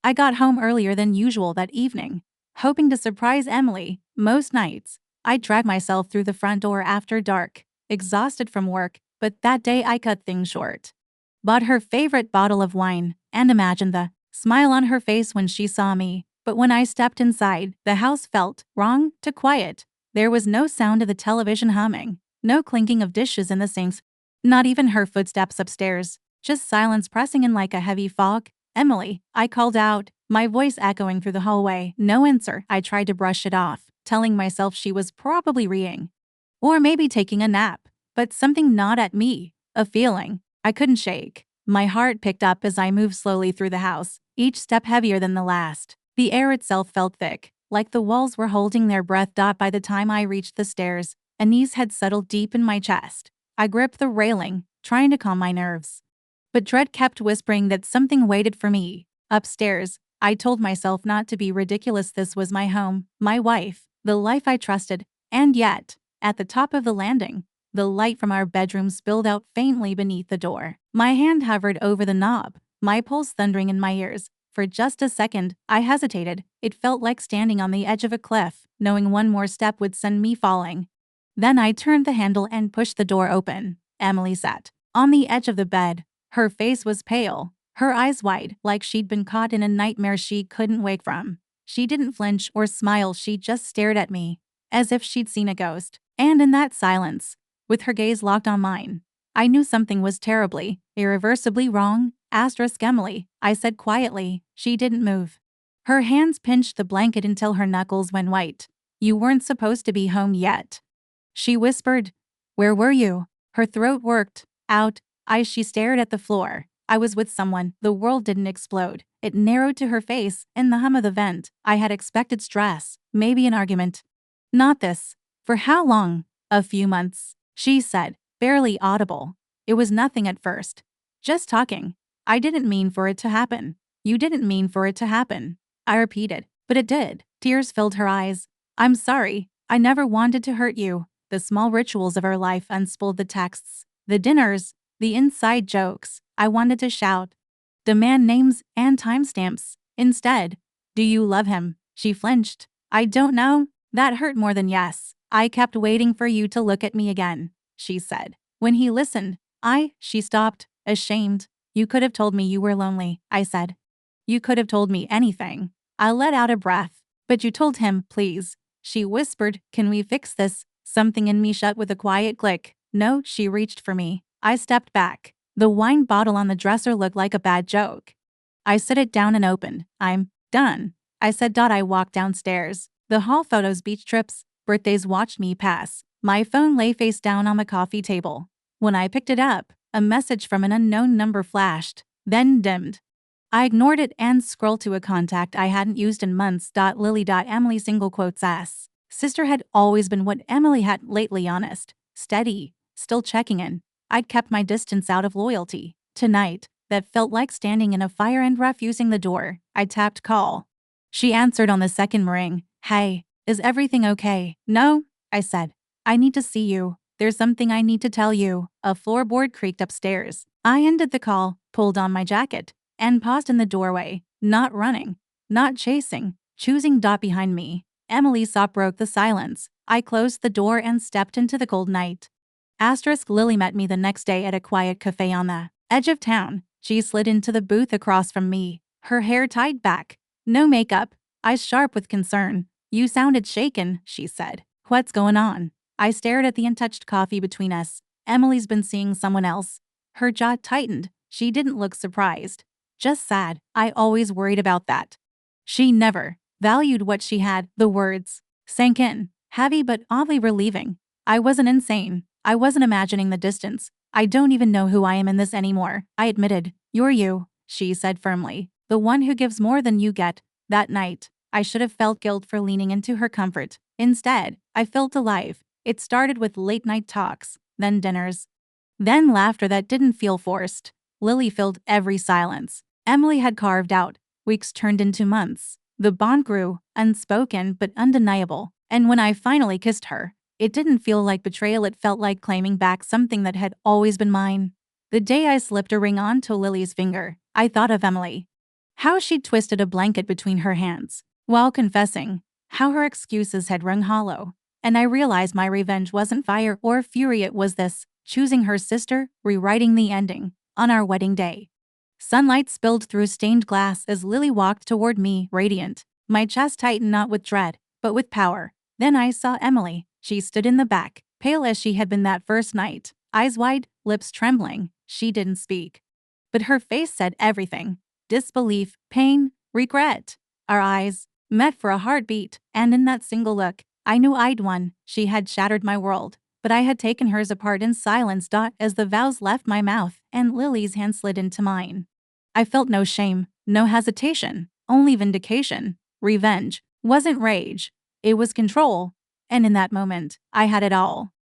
I got home earlier than usual that evening, hoping to surprise Emily. Most nights, I drag myself through the front door after dark, exhausted from work, but that day I cut things short. Bought her favorite bottle of wine, and imagined the smile on her face when she saw me. But when I stepped inside, the house felt wrong, too quiet. There was no sound of the television humming, no clinking of dishes in the sinks, not even her footsteps upstairs, just silence pressing in like a heavy fog. "Emily," I called out, my voice echoing through the hallway. No answer. I tried to brush it off, telling myself she was probably reading. Or maybe taking a nap. But something gnawed at me, a feeling I couldn't shake. My heart picked up as I moved slowly through the house, each step heavier than the last. The air itself felt thick, like the walls were holding their breath. By the time I reached the stairs, a unease had settled deep in my chest. I gripped the railing, trying to calm my nerves. But dread kept whispering that something waited for me. Upstairs, I told myself not to be ridiculous. This was my home, my wife, the life I trusted. And yet, at the top of the landing, the light from our bedroom spilled out faintly beneath the door. My hand hovered over the knob, my pulse thundering in my ears. For just a second, I hesitated. It felt like standing on the edge of a cliff, knowing one more step would send me falling. Then I turned the handle and pushed the door open. Emily sat on the edge of the bed. Her face was pale, her eyes wide, like she'd been caught in a nightmare she couldn't wake from. She didn't flinch or smile, she just stared at me, as if she'd seen a ghost. And in that silence, with her gaze locked on mine, I knew something was terribly, irreversibly wrong. Emily, I said quietly. She didn't move. Her hands pinched the blanket until her knuckles went white. "You weren't supposed to be home yet," she whispered. "Where were you?" Her throat worked out. She stared at the floor. I was with someone. The world didn't explode. It narrowed to her face and the hum of the vent. I had expected stress, maybe an argument. Not this. "For how long?" "A few months," she said, barely audible. "It was nothing at first. Just talking." "I didn't mean for it to happen." "You didn't mean for it to happen," I repeated. "But it did." Tears filled her eyes. "I'm sorry. I never wanted to hurt you." The small rituals of her life unspooled, the texts, the dinners, the inside jokes. I wanted to shout, demand names and timestamps. Instead, "Do you love him?" She flinched. "I don't know." That hurt more than yes. "I kept waiting for you to look at me again," she said. "When he listened, She stopped, ashamed. "You could have told me you were lonely," I said. "You could have told me anything." I let out a breath. "But you told him, please," she whispered. "Can we fix this?" Something in me shut with a quiet click. "No." She reached for me. I stepped back. The wine bottle on the dresser looked like a bad joke. I set it down and opened. "I'm done," I said. I walked downstairs. The hall photos, beach trips, birthdays watched me pass. My phone lay face down on the coffee table. When I picked it up, a message from an unknown number flashed, then dimmed. I ignored it and scrolled to a contact I hadn't used in months. Lily. Emily single quotes S. Sister had always been what Emily had lately, honest, steady, still checking in. I'd kept my distance out of loyalty. Tonight, that felt like standing in a fire and refusing the door. I tapped call. She answered on the second ring. "Hey, is everything okay?" "No," I said. "I need to see you. There's something I need to tell you." A floorboard creaked upstairs. I ended the call, pulled on my jacket, and paused in the doorway. Not running, not chasing, choosing. Behind me, Emily's sob broke the silence. I closed the door and stepped into the cold night. Lily met me the next day at a quiet cafe on the edge of town. She slid into the booth across from me, her hair tied back, no makeup, eyes sharp with concern. "You sounded shaken," she said. "What's going on?" I stared at the untouched coffee between us. "Emily's been seeing someone else." Her jaw tightened. She didn't look surprised, just sad. "I always worried about that." She never valued what she had. The words sank in, heavy but oddly relieving. I wasn't insane. I wasn't imagining the distance. "I don't even know who I am in this anymore," I admitted. "You're you," she said firmly. "The one who gives more than you get." That night, I should have felt guilt for leaning into her comfort. Instead, I felt alive. It started with late-night talks, then dinners, then laughter that didn't feel forced. Lily filled every silence. Emily had carved out. Weeks turned into months. The bond grew, unspoken but undeniable. And when I finally kissed her, it didn't feel like betrayal. It felt like claiming back something that had always been mine. The day I slipped a ring onto Lily's finger, I thought of Emily. How she'd twisted a blanket between her hands while confessing, how her excuses had rung hollow. And I realized my revenge wasn't fire or fury, it was this choosing her sister, rewriting the ending on our wedding day. Sunlight spilled through stained glass as Lily walked toward me, radiant. My chest tightened not with dread, but with power. Then I saw Emily. She stood in the back, pale as she had been that first night, eyes wide, lips trembling. She didn't speak. But her face said everything: disbelief, pain, regret. Our eyes met for a heartbeat, and in that single look, I knew I'd won. She had shattered my world, but I had taken hers apart in silence. As the vows left my mouth and Lily's hand slid into mine, I felt no shame, no hesitation, only vindication. Revenge wasn't rage, it was control. And in that moment, I had it all.